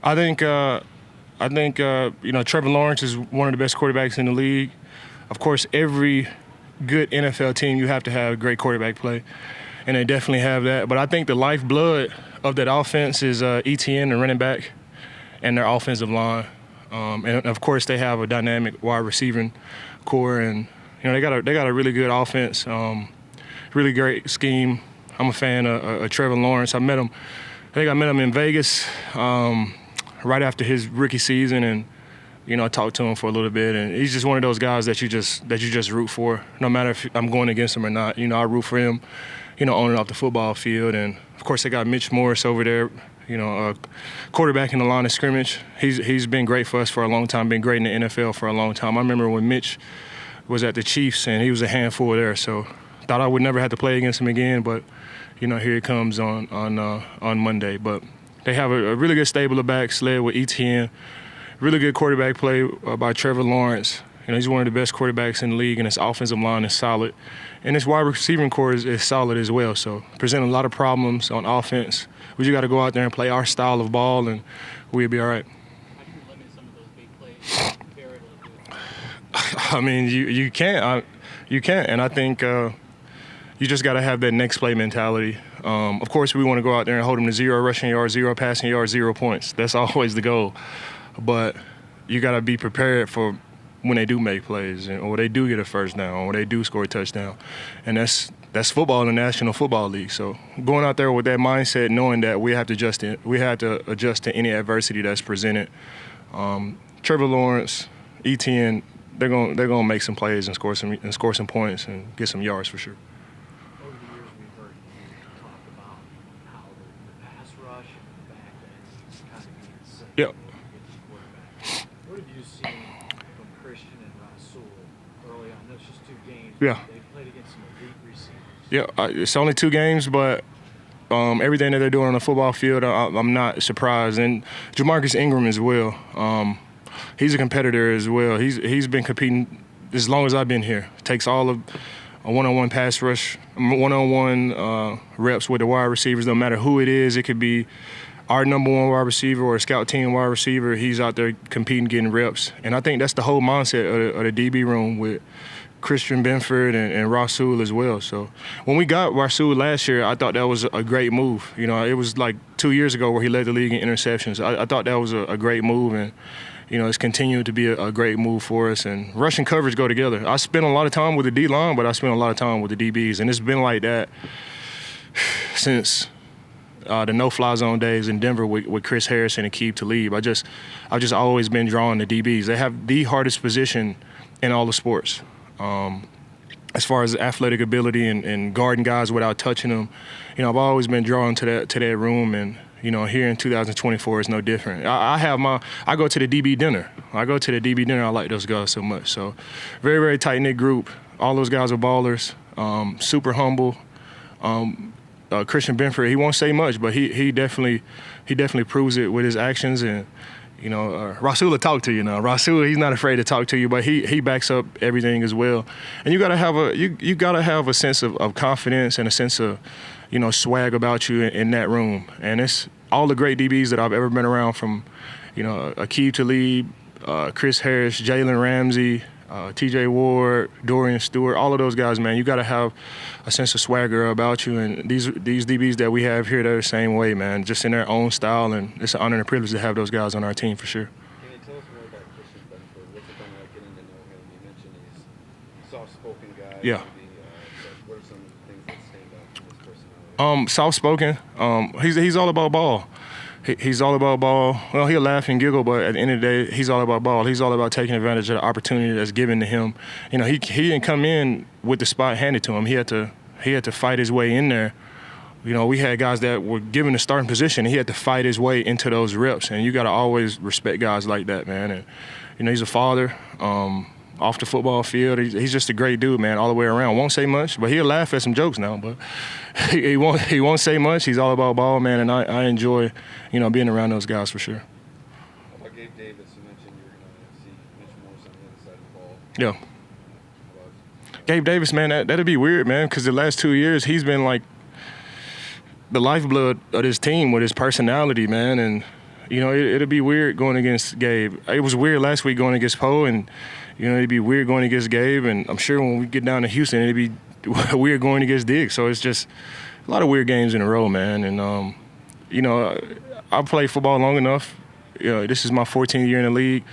I think Trevor Lawrence is one of the best quarterbacks in the league. Of course, every good NFL team, you have to have great quarterback play, and they definitely have that. But I think the lifeblood of that offense is ETN, the running back, and their offensive line. And of course, they have a dynamic wide receiving core, and they got a really good offense, really great scheme. I'm a fan of Trevor Lawrence. I think I met him in Vegas right after his rookie season, and I talked to him for a little bit, and he's just one of those guys that you just root for, no matter if I'm going against him or not. I root for him, on and off the football field. And of course, they got Mitch Morris over there, quarterback in the line of scrimmage. He's been great for us for a long time, been great in the NFL for a long time. I remember when Mitch was at the Chiefs, and he was a handful there. So thought I would never have to play against him again, but here it comes on Monday. But they have a really good stable of backs led with ETN. Really good quarterback play by Trevor Lawrence. He's one of the best quarterbacks in the league, and his offensive line is solid. And his wide receiving core is solid as well. So presenting a lot of problems on offense. We just got to go out there and play our style of ball, and we'll be all right. How do you limit some of those big plays they're able to do? I mean, you can't. You can't. And I think you just got to have that next play mentality. Of course, we want to go out there and hold them to 0 rushing yards, 0 passing yards, 0 points. That's always the goal. But you got to be prepared for when they do make plays, or they do get a first down, or they do score a touchdown. And that's football in the National Football League. So going out there with that mindset, knowing that we have to adjust to any adversity that's presented. Trevor Lawrence, ETN, they're gonna make some plays and score some points and get some yards for sure. Over the years, we've heard you talk about how the pass rush and the back end kind of being set. Yep. What have you seen from Christian and Rasul early on? That's just 2 games. Yeah. They played against some elite receivers. Yeah, it's only 2 games, but everything that they're doing on the football field, I'm not surprised. And Jamarcus Ingram as well. He's a competitor as well. He's been competing as long as I've been here. Takes all of a one-on-one pass rush, one-on-one reps with the wide receivers. No matter who it is, it could be our number 1 wide receiver or a scout team wide receiver. He's out there competing, getting reps. And I think that's the whole mindset of the DB room with Christian Benford and Rasul as well. So when we got Rasul last year, I thought that was a great move. It was like 2 years ago where he led the league in interceptions. I thought that was a great move, and it's continued to be a great move for us. And rush and coverage go together. I spent a lot of time with the D-line, but I spent a lot of time with the DBs, and it's been like that since the no-fly zone days in Denver with Chris Harris and Aqib Talib. I've just always been drawn to DBs. They have the hardest position in all the sports. As far as athletic ability and guarding guys without touching them, I've always been drawn to that room, and here in 2024 it's no different. I go to the DB dinner. I like those guys so much. So very, very tight-knit group. All those guys are ballers, super humble. Christian Benford, he won't say much, but he definitely proves it with his actions. And Rasul will talk to you now. Rasul, he's not afraid to talk to you, but he backs up everything as well. And you gotta have a sense of confidence and a sense of swag about you in that room. And it's all the great DBs that I've ever been around, from Aqib Talib, Chris Harris, Jalen Ramsey, TJ Ward, Dorian Stewart, all of those guys, man. You got to have a sense of swagger about you. And these DBs that we have here, they're the same way, man, just in their own style. And it's an honor and a privilege to have those guys on our team for sure. Can you tell us more about Christian Benford? What's it been like getting to know him? You mentioned he's a soft-spoken guy. Yeah. What are some of the things that stand out from his personality? Soft-spoken. He's all about ball. He's all about ball. Well, he'll laugh and giggle, but at the end of the day, he's all about ball. He's all about taking advantage of the opportunity that's given to him. He didn't come in with the spot handed to him. He had to fight his way in there. We had guys that were given the starting position, and he had to fight his way into those reps. And you got to always respect guys like that, man. And he's a father. Off the football field, he's just a great dude, man, all the way around. Won't say much, but he'll laugh at some jokes now. But he won't say much. He's all about ball, man, and I enjoy, being around those guys for sure. How about Gabe Davis? You mentioned you're going to see Mitch Morris on the other side of the ball. Yeah. Gabe Davis, man, that'd be weird, man, because the last 2 years he's been like the lifeblood of this team with his personality, man, and You know, it'll be weird going against Gabe. It was weird last week going against Poe, and you know, it'd be weird going against Gabe. And I'm sure when we get down to Houston, it'd be weird going against Diggs. So it's just a lot of weird games in a row, man. And you know, I've played football long enough. You know, this is my 14th year in the league.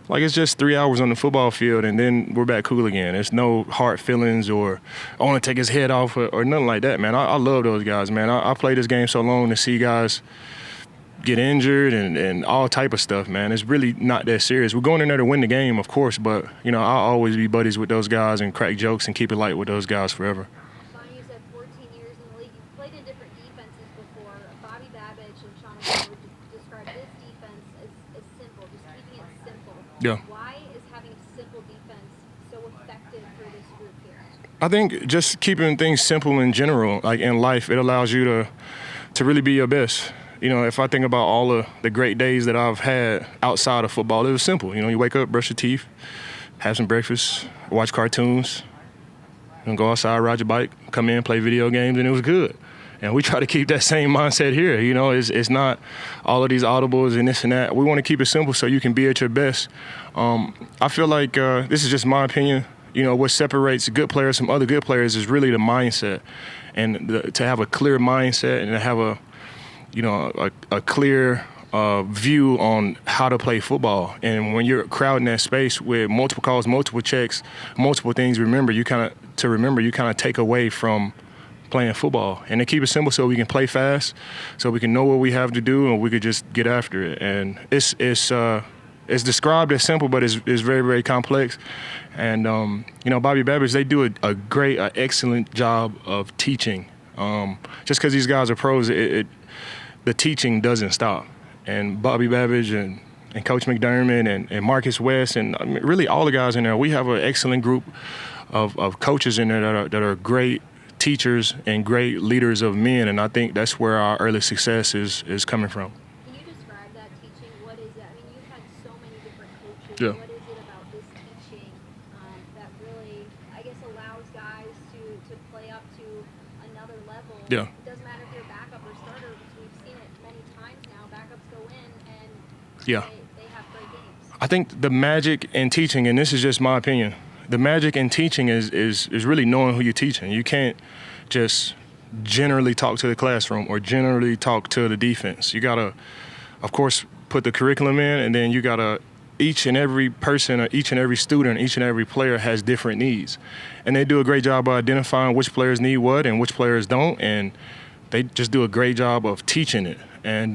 Like, it's just 3 hours on the football field, and then we're back cool again. There's no hard feelings or I want to take his head off or nothing like that, man. I love those guys, man. I played this game so long to see guys get injured and all type of stuff, man. It's really not that serious. We're going in there to win the game, of course, but, you know, I'll always be buddies with those guys and crack jokes and keep it light with those guys forever. Bonnie, you said 14 years in the league. You've played in different defenses before. Bobby Babbage and Sean McDermott would describe this defense as simple, just keeping it simple. Yeah. Why is having a simple defense so effective for this group here? I think just keeping things simple in general, like in life, it allows you to really be your best. You know, if I think about all of the great days that I've had outside of football, it was simple. You know, you wake up, brush your teeth, have some breakfast, watch cartoons, and go outside, ride your bike, come in, play video games, and it was good. And we try to keep that same mindset here. You know, it's not all of these audibles and this and that. We want to keep it simple so you can be at your best. I feel like this is just my opinion. You know, what separates good players from other good players is really the mindset. And to have a clear mindset and to have a clear view on how to play football. And when you're crowding that space with multiple calls, multiple checks, multiple things, you kind of take away from playing football. And to keep it simple so we can play fast, so we can know what we have to do and we could just get after it. And it's described as simple, but it's very, very complex. And, you know, Bobby Babbage, they do a great, excellent job of teaching. Just because these guys are pros, the teaching doesn't stop. And Bobby Babbage and Coach McDermott and Marcus West and I mean, really all the guys in there, we have an excellent group of coaches in there that are great teachers and great leaders of men, and I think that's where our early success is coming from. Can you describe that teaching? What is it? I mean, you've had so many different coaches. Yeah. What is it about this teaching that really, I guess, allows guys to play up to another level? Yeah. It doesn't matter if you're backup or starter, because we've seen it many times now. Backups go in and Yeah. they have great games. I think the magic in teaching, and this is just my opinion, the magic in teaching is really knowing who you're teaching. You can't just generally talk to the classroom or generally talk to the defense. You gotta, of course, put the curriculum in, and then you gotta, each and every person or each and every student, each and every player has different needs. And they do a great job of identifying which players need what and which players don't, and they just do a great job of teaching it. And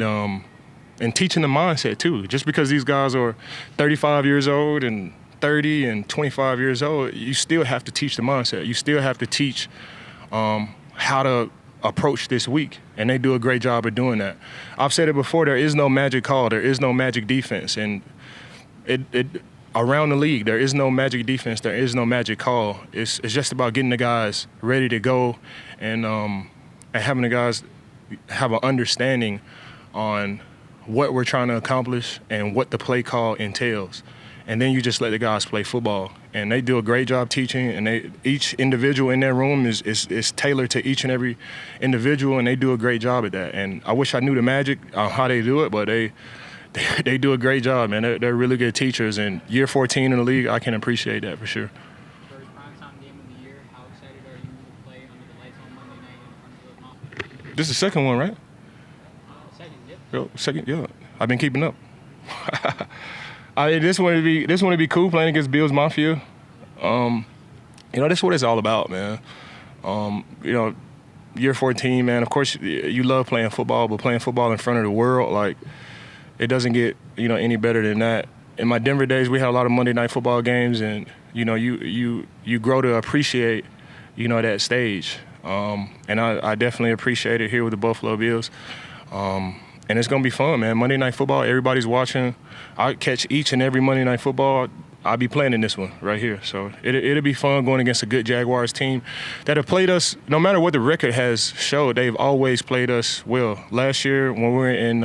teaching the mindset too. Just because these guys are 35 years old and 30 and 25 years old, you still have to teach the mindset. You still have to teach how to approach this week, and they do a great job of doing that. I've said it before, there is no magic call, there is no magic defense, and it around the league, there is no magic defense, there is no magic call. It's just about getting the guys ready to go and having the guys have an understanding on what we're trying to accomplish and what the play call entails. And then you just let the guys play football. And they do a great job teaching, and each individual in their room is tailored to each and every individual, and they do a great job at that. And I wish I knew the magic on how they do it, but they do a great job, man. They're really good teachers, and year 14 in the league, I can appreciate that for sure. First primetime game of the year, how excited are you to play under the lights on Monday night in front of the mob? This is the second one, right? Second, yep. Yo, second, yeah. I've been keeping up. This one would be cool playing against Bills Mafia. You know, that's what it's all about, man. You know, year 14, man. Of course, you love playing football, but playing football in front of the world, like, it doesn't get, you know, any better than that. In my Denver days, we had a lot of Monday night football games, and you know, you grow to appreciate, you know, that stage. And I definitely appreciate it here with the Buffalo Bills. And it's going to be fun, man. Monday Night Football, everybody's watching. I catch each and every Monday Night Football. I'll be playing in this one right here. So it'll be fun going against a good Jaguars team that have played us, no matter what the record has showed, they've always played us well. Last year when we were in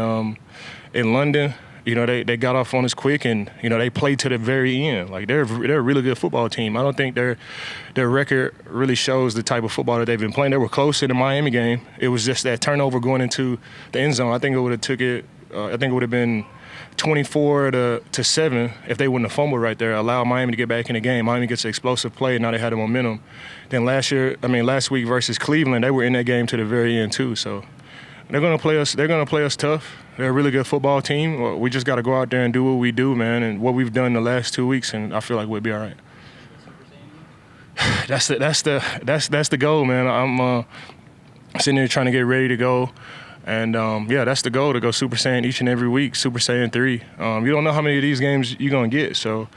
London, you know, they got off on us quick, and, you know, they played to the very end. Like, they're a really good football team. I don't think their record really shows the type of football that they've been playing. They were close in the Miami game. It was just that turnover going into the end zone. I think it would have took it I think it would have been 24-7 if they wouldn't have fumbled right there. Allowed Miami to get back in the game. Miami gets an explosive play. Now they had the momentum. Then last week versus Cleveland, they were in that game to the very end too. So they're gonna play us. They're gonna play us tough. They're a really good football team. We just got to go out there and do what we do, man, and what we've done the last 2 weeks, and I feel like we'll be all right. That's the goal, man. I'm sitting there trying to get ready to go. And, that's the goal, to go Super Saiyan each and every week, Super Saiyan 3. You don't know how many of these games you're going to get. So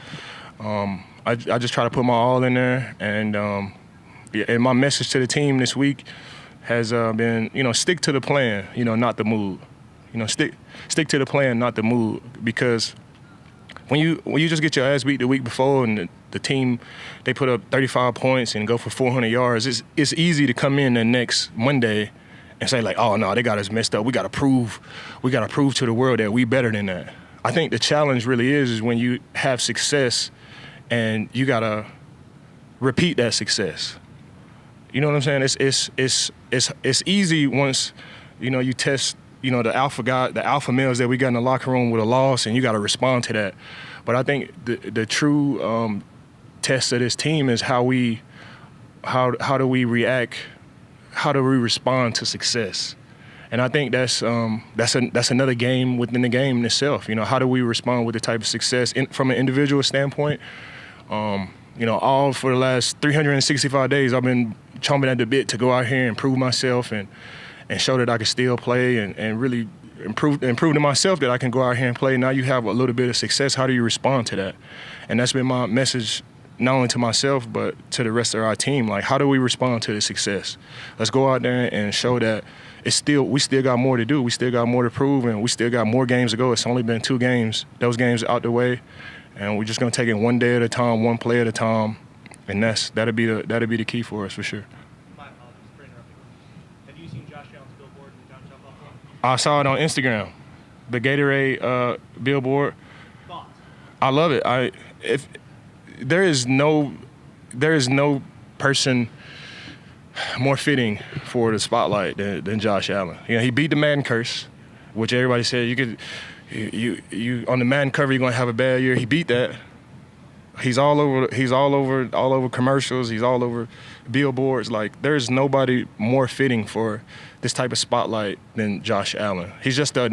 I just try to put my all in there. And, and my message to the team this week has been, stick to the plan, not the mood. Stick to the plan, not the mood. Because when you just get your ass beat the week before and the team, they put up 35 points and go for 400 yards, it's easy to come in the next Monday and say like, oh no, they got us messed up. We got to prove to the world that we better than that. I think the challenge really is when you have success and you got to repeat that success. You know what I'm saying? It's easy once, you test, the alpha males that we got in the locker room with a loss, and you got to respond to that. But I think the true test of this team is how do we react, how do we respond to success. And I think that's another game within the game in itself. How do we respond with the type of success from an individual standpoint? All for the last 365 days, I've been chomping at the bit to go out here and prove myself and show that I can still play and really improve to myself that I can go out here and play. Now you have a little bit of success. How do you respond to that? And that's been my message, not only to myself, but to the rest of our team. Like, how do we respond to the success? Let's go out there and show that we still got more to do. We still got more to prove, and we still got more games to go. It's only been 2 games. Those games are out the way, and we're just gonna take it one day at a time, one play at a time, and that'll be the key for us for sure. My apologies for interrupting. Have you seen Josh Allen's billboard in downtown Buffalo? I saw it on Instagram, the Gatorade billboard. Thoughts? I love it. If there is no person more fitting for the spotlight than Josh Allen. He beat the Madden curse, which everybody said you on the Madden cover you're gonna have a bad year. He beat that. He's all over commercials. He's all over billboards. Like, there's nobody more fitting for this type of spotlight than Josh Allen. He's just a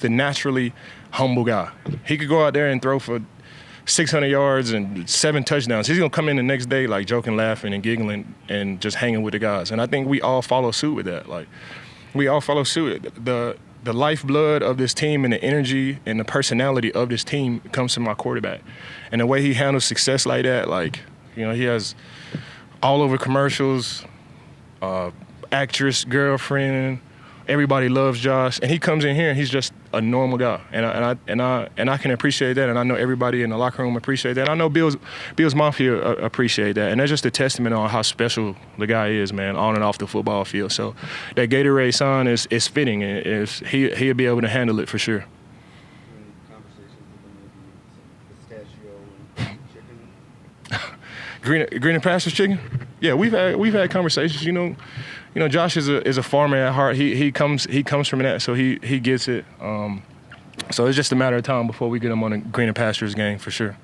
naturally humble guy. He could go out there and throw for 600 yards and 7 touchdowns. He's gonna come in the next day like joking, laughing, and giggling, and just hanging with the guys. And I think we all follow suit with that. Like, we all follow suit. The lifeblood of this team and the energy and the personality of this team comes from my quarterback. And the way he handles success like that, like, he has all over commercials, actress, girlfriend, everybody loves Josh, and he comes in here and he's just a normal guy, and I can appreciate that, and I know everybody in the locker room appreciate that. I know Bill's Mafia appreciate that, and that's just a testament on how special the guy is, man, on and off the football field. So that Gatorade sign is fitting, and he'll be able to handle it for sure. Conversations with maybe some pistachio and chicken. Green and Pastures chicken? Yeah, we've had conversations. Josh is a farmer at heart. He comes from that, so he gets it. So it's just a matter of time before we get him on a Green and Pastures game for sure.